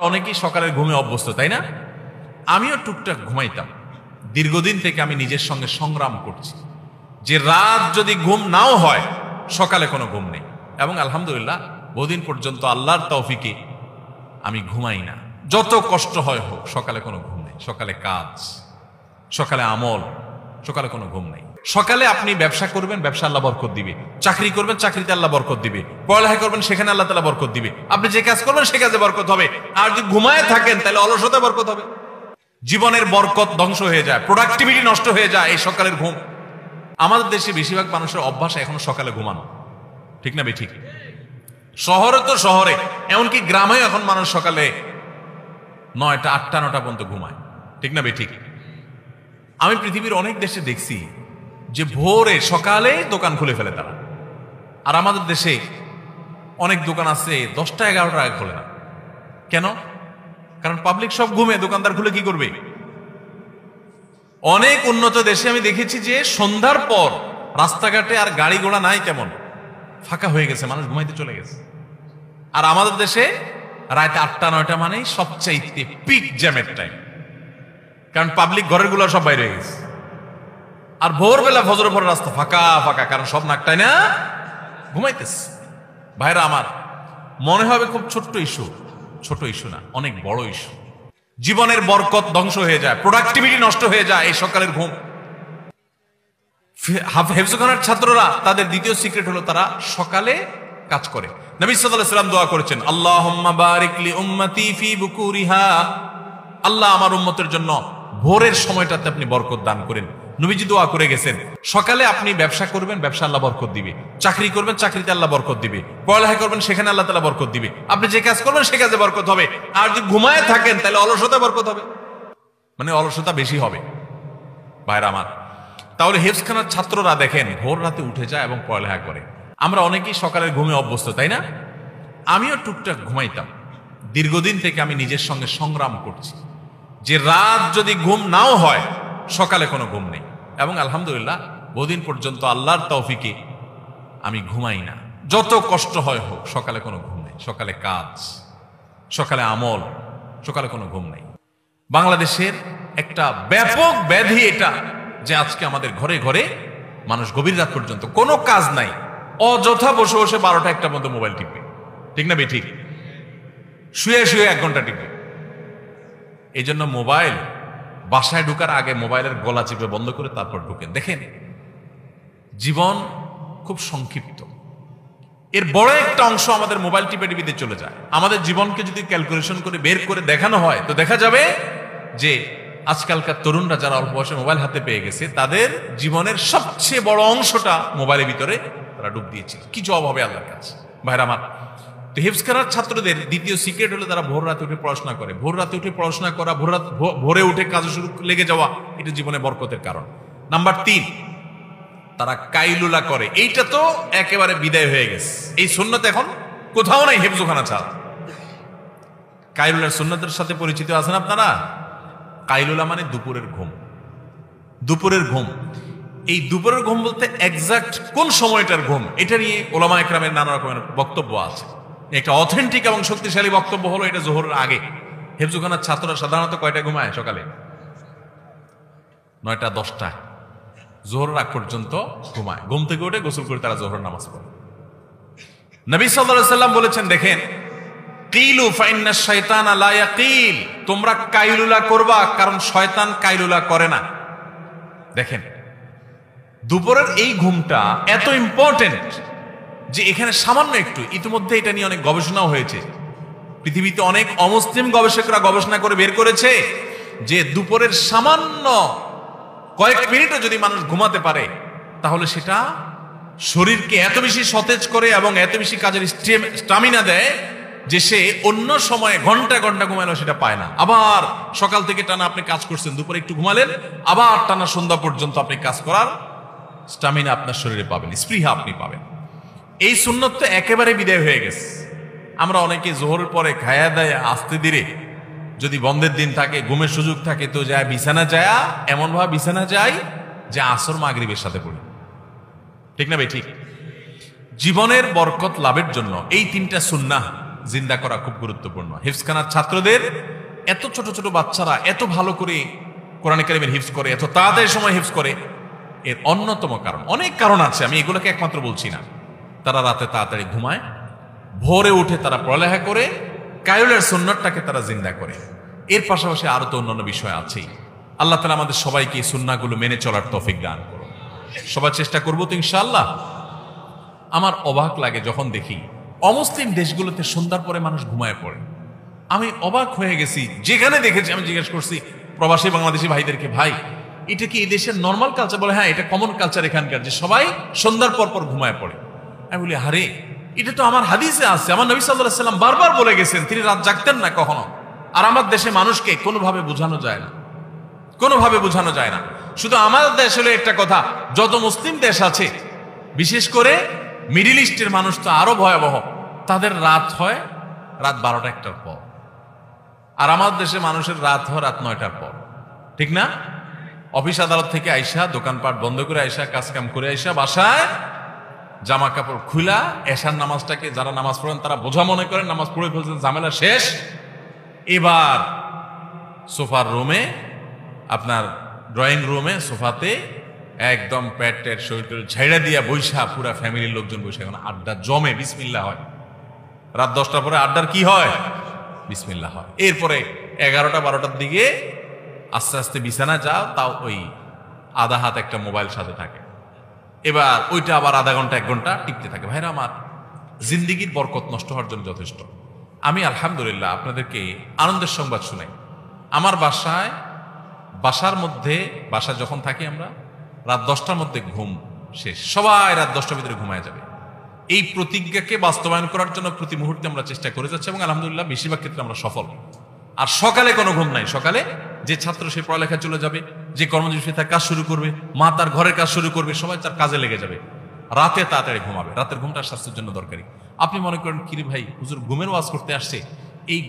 অনেকেই সকালের ঘুমে অভ্যস্ত, তাই না? আমিও টুকটাক ঘুমাইতাম। দীর্ঘদিন থেকে আমি নিজের সঙ্গে সংগ্রাম করছি যে রাত যদি ঘুম নাও হয়, সকালে কোনো ঘুম নেই। এবং আলহামদুলিল্লাহ বহুদিন পর্যন্ত আল্লাহর তৌফিকে আমি ঘুমাই না। যত কষ্ট হয় হোক, সকালে কোনো ঘুম নেই। সকালে কাজ, সকালে আমল, সকালে কোনো ঘুম নেই। সকালে আপনি ব্যবসা করবেন, ব্যবসা আল্লাহ বরকত দিবে। চাকরি করবেন, চাকরিতে আল্লাহ বরকত দিবে। পড়ালেখা করবেন, সেখানে আল্লাহ তাআলা বরকত দিবে। আপনি যে কাজ করবেন সে কাজে বরকত হবে। আর যদি ঘুমায় থাকেন তাহলে অলসতা বরকত হবে। জীবনের বরকত ধ্বংস হয়ে যায়, প্রোডাক্টিভিটি নষ্ট হয়ে যায় এই সকালের ঘুম। আমাদের দেশে বেশিরভাগ মানুষের অভ্যাস এখনো সকালে ঘুমানো, ঠিক না বেঠিক? শহরে তো শহরে, এমনকি গ্রামেও এখন মানুষ সকালে 9টা 8টা 9টা পর্যন্ত ঘুমায়, ঠিক না বেঠিক? আমি পৃথিবীর অনেক দেশে দেখছি যে ভোরে সকালে দোকান খুলে ফেলে তারা। আর আমাদের দেশে অনেক দোকান আছে 10টা 11টা আগে খোলে না। কেন? কারণ পাবলিক সব ঘুমে, দোকানদার খুলে কি করবে? অনেক উন্নত দেশে আমি দেখেছি যে সন্ধ্যার পর রাস্তাঘাটে আর গাড়ি ঘোড়া নাই, তেমন ফাঁকা হয়ে গেছে, মানুষ ঘুমাইতে চলে গেছে। আর আমাদের দেশে রাত 8টা 9টা মানেই সবচাইতে পিক জ্যামের টাইম, কারণ পাবলিক ঘরের গুলো সব বাইরে হয়ে গেছে। আর ভোরবেলা ফজরের পর রাস্তা ফাঁকা ফাঁকা, কারণ সব নাকটাই না ঘুমাইতেছে। ভাইরা আমার, মনে হবে খুব ছোট্ট ইস্যু, ছোট ইস্যু না, অনেক বড় ইস্যু। জীবনের বরকত ধ্বংস হয়ে যায়, প্রোডাক্টিভিটি নষ্ট হয়ে যায় এই সকালের ঘুম। হেফজখানার ছাত্ররা তাদের দ্বিতীয় সিক্রেট হলো তারা সকালে কাজ করে। নবী সাল্লাল্লাহু আলাইহি ওয়াসাল্লাম দোয়া করেছেন, আল্লাহুম্মা বারিক লি উম্মতি ফি বুকুরিহা, আল্লাহ আমার উম্মতের জন্য ভোরের সময়টাতে আপনি বরকত দান করেন। নবীজি দোয়া করে গেছেন, সকালে আপনি ব্যবসা করবেন, ব্যবসা আল্লাহ বরকত দিবে। চাকরি করবেন, চাকরিতে আল্লাহ বরকত দিবে। পড়ালেখা করবেন, সেখানে আল্লাহ তাআলা বরকত দিবে। আপনি যে কাজ করবেন সে কাজে বরকত হবে। আর যদি ঘুমায় থাকেন তাহলে অলসতা বরকত হবে, মানে অলসতা বেশি হবে। ভাইরা আমার, তাহলে হেফজখানার ছাত্ররা দেখেন ভোর রাতে উঠে যায় এবং পড়ালেখা করে। আমরা অনেকেই সকালের ঘুমে অভ্যস্ত, তাই না? আমিও টুকটাক ঘুমাইতাম। দীর্ঘদিন থেকে আমি নিজের সঙ্গে সংগ্রাম করছি যে রাত যদি ঘুম নাও হয়, সকালে কোনো ঘুম নেই। এবং আলহামদুলিল্লাহ বহুদিন পর্যন্ত আল্লাহর তৌফিকে আমি ঘুমাই না। যত কষ্ট হয় হোক, সকালে কোনো ঘুম নেই। সকালে কাজ, সকালে আমল, সকালে কোনো ঘুম নেই। বাংলাদেশের একটা ব্যাপক ব্যাধি এটা যে আজকে আমাদের ঘরে ঘরে মানুষ গভীর রাত পর্যন্ত কোনো কাজ নাই, অযথা বসে বসে 12টা 1টা পর্যন্ত মোবাইল টিপবে, ঠিক না বেঠিক? শুয়ে শুয়ে 1 ঘন্টা টিপবে। এই জন্য মোবাইল বাসায় ঢুকার আগে মোবাইলের গলা চিপে বন্ধ করে তারপর ঢুকেন। দেখেন জীবন খুব সংক্ষিপ্ত, এর বড় একটা অংশ আমাদের মোবাইল টিপে টিপিতে চলে যায়। আমাদের জীবনকে যদি ক্যালকুলেশন করে বের করে দেখানো হয় তো দেখা যাবে যে আজকালকার তরুণরা যারা অল্প বয়সে মোবাইল হাতে পেয়ে গেছে, তাদের জীবনের সবচেয়ে বড় অংশটা মোবাইলের ভিতরে তারা ডুব দিয়েছে। কি জবাব হবে আল্লাহর কাছে? ভাইরা আমার, তো হেফজখানার ছাত্রদের দ্বিতীয় সিক্রেট হলো তারা ভোর রাতে উঠে পড়াশোনা করে। ভোর রাতে উঠে পড়াশোনা করা, ভোরে উঠে কাজে শুরু লেগে যাওয়া, এটা জীবনে বরকতের কারণ। নাম্বার 3, তারা কাইলুলা করে। এইটা তো একেবারে বিদায় হয়ে গেছে, এই সুন্নত এখন কোথাও নাই হেফজখানা ছাড়া। কাইলুলার সুন্নতের সাথে পরিচিত আছেন আপনারা? কাইলুলা মানে দুপুরের ঘুম। দুপুরের ঘুম, এই দুপুরের ঘুম বলতে এক্সাক্ট কোন সময়টার ঘুম, এটা নিয়ে ওলামা একরামের নানা রকমের বক্তব্য আছে। একটা অথেন্টিক এবং শক্তিশালী বক্তব্য হলো এটা জোহরের আগে। হেফজখানার ছাত্ররা সাধারণত কয়টা ঘুমায়? সকালে 9টা 10টা, জোহরের আগ পর্যন্ত ঘুমায়। ঘুম থেকে উঠে গোসল করে তারা জোহরের নামাজ পড়ে। নবী সাল্লাল্লাহু আলাইহি ওয়াসাল্লাম বলেছেন, দেখেন কিলু ফাইন্না শাইতানা লা ইয়াকিল, তোমরা কাইলুলা করবা কারণ শয়তান কাইলুলা করে না। দেখেন দুপুরের এই ঘুমটা এত ইম্পর্টেন্ট যে এখানে সামান্য একটু, ইতিমধ্যে এটা নিয়ে অনেক গবেষণাও হয়েছে। পৃথিবীতে অনেক অমুসলিম গবেষকরা গবেষণা করে বের করেছে যে দুপুরের সামান্য কয়েক মিনিটও যদি মানুষ ঘুমাতে পারে তাহলে সেটা শরীরকে এত বেশি সতেজ করে এবং এত বেশি কাজের স্টামিনা দেয় যে সে অন্য সময়ে ঘন্টা ঘন্টা ঘুমালেও সেটা পায় না। আবার সকাল থেকে টানা আপনি কাজ করছেন, দুপুরে একটু ঘুমালেন, আবার টানা সন্ধ্যা পর্যন্ত আপনি কাজ করার স্টামিনা আপনার শরীরে পাবেন, স্পৃহা আপনি পাবেন। এই সুন্নত তো একেবারে বিদায় হয়ে গেছে। আমরা অনেকে জোহরের পরে খায়া দেয় আস্তে ধীরে, যদি বন্ধের দিন থাকে, ঘুমের সুযোগ থাকে তো যায় বিছানা যায়, এমন ভাবে বিছানা যায় যে আসর মাগরিবের সাথে পড়ি, ঠিক না ভাই? ঠিক। জীবনের বরকত লাভের জন্য এই 3টা সুন্নাহ জিন্দা করা খুব গুরুত্বপূর্ণ। হিফজখানার ছাত্রদের এত ছোট ছোট বাচ্চারা এত ভালো করে কোরআন কারীমের হিফজ করে, এত তাড়াতাড়ি সময় হিফজ করে, এর অন্যতম কারণ, অনেক কারণ আছে, আমি এগুলোকে একমাত্র বলছি না। তারা রাতে তাড়াতাড়ি ঘুমায়, ভোরে উঠে তারা পড়ালেখা করে, কায়ুলের সুন্নাতটাকে তারা জিন্দা করে। এর পাশাপাশি আরো তো অন্যান্য বিষয় আছেই। আল্লাহ তাআলা আমাদের সবাইকে এই সুন্নাহগুলো মেনে চলার তৌফিক দান করুন। সবাই চেষ্টা করবো তো ইনশাআল্লাহ। আমার অবাক লাগে যখন দেখি অমুসলিম দেশগুলোতে সন্ধ্যার পরে মানুষ ঘুমায় পড়ে। আমি অবাক হয়ে গেছি, যেখানে দেখেছি আমি জিজ্ঞেস করছি প্রবাসী বাংলাদেশি ভাইদেরকে, ভাই এটা কি এই দেশের নর্মাল কালচার? বলে হ্যাঁ, এটা কমন কালচার এখানকার, যে সবাই সন্ধ্যার পর পর ঘুমায় পড়ে। আমি বলি আরে এটা তো আমার হাদিসে আছে, আমার নবী সাল্লাল্লাহু আলাইহি ওয়াসাল্লাম বারবার বলে গেছেন, তিনি রাত জাগতেন না কখনো। আর আমার দেশে মানুষকে কোনোভাবে বোঝানো যায় না, কোনোভাবে বোঝানো যায় না। শুধু আমার দেশ হলো একটা কথা, যত মুসলিম দেশ আছে বিশেষ করে মিডিল ইস্টের মানুষ তো আরো ভয়াবহ, তাদের রাত হয় রাত 12টা-1টার পর, আর আমার দেশে মানুষের রাত হয় রাত 9টার পর, ঠিক না? অফিস আদালত থেকে আইসা, দোকানপাট বন্ধ করে আইসা, কাজকাম করে আইসা বাসায় জামা কাপড় খুলা, এশার নামাজটাকে যারা নামাজ পড়েন তারা বোঝা মনে করেন নামাজ পড়ে ফেলছেন, ঝামেলা শেষ। এবার সোফার রুমে, আপনার ড্রয়িং রুমে সোফাতে একদম প্যাটের শরীর ঝাইড়া দিয়া বৈশা, পুরা ফ্যামিলির লোকজন বৈশা এখন আড্ডা জমে, বিসমিল্লাহ হয়। রাত 10টার পরে আড্ডার কি হয়? বিসমিল্লাহ হয়। এরপরে 11টা-12টার দিকে আস্তে আস্তে বিছানা যাও, তাও ওই আধা হাত একটা মোবাইল সাথে থাকে। এবার ওইটা আবার আধা ঘন্টা 1 ঘন্টা টিকতে থাকে। ভাইরা আমার, জিন্দিগির বরকত নষ্ট হওয়ার জন্য যথেষ্ট। আমি আলহামদুলিল্লাহ আপনাদেরকে আনন্দের সংবাদ শুনাই। আমার বাসার মধ্যে যখন থাকি আমরা, রাত 10টার মধ্যে ঘুম শেষ, সবাই রাত 10টার ভিতরে ঘুমায় যাবে। এই প্রতিজ্ঞাকে বাস্তবায়ন করার জন্য প্রতি মুহূর্তে আমরা চেষ্টা করে যাচ্ছি এবং আলহামদুলিল্লাহ বেশিরভাগ ক্ষেত্রে আমরা সফল। আর সকালে কোনো ঘুম নাই। সকালে যে ছাত্র সে পড়ালেখা চলে যাবে, যে কর্মজীবী তার কাজ শুরু করবে, মা তার ঘরের কাজ শুরু করবে, সবাই তার কাজে লেগে যাবে। রাতে তাড়াতাড়ি ঘুমাবে। রাতের ঘুমটা স্বাস্থ্যের জন্য দরকারি। আপনি মনে করেন কিরে ভাই, হুজুর ঘুমের ওয়াজ করতে আসছে, এই